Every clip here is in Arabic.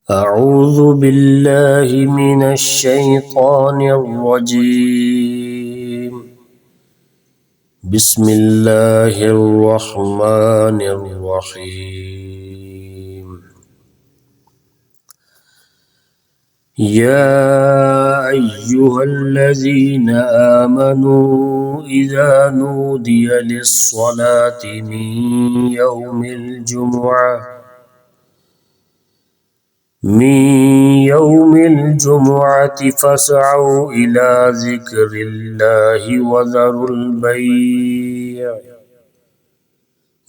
أعوذ بالله من الشيطان الرجيم. بسم الله الرحمن الرحيم. يا أيها الذين آمنوا إذا نودي للصلاة من يوم الجمعة فاسعوا إلى ذكر الله وذروا البيع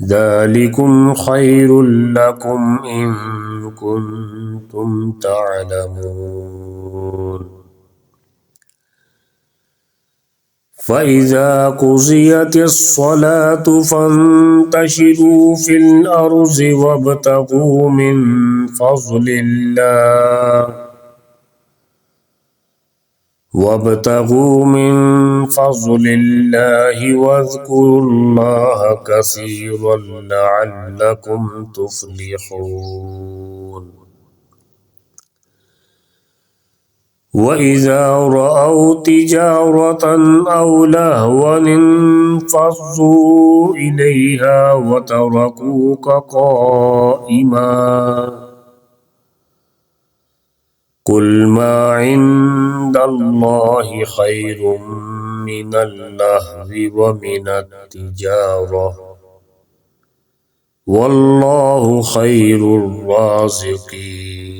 ذلكم خير لكم إن كنتم تعلمون. فإذا قضيت الصلاة فانتشروا في الأرض وابتغوا من فضل الله واذكروا الله كثيرا لعلكم تفلحون. وإذا رأوا تجارة أو لهوا انفضوا إليها وتركوك قائما. قل ما عند الله خير من اللهو ومن التجارة والله خير الرازقين.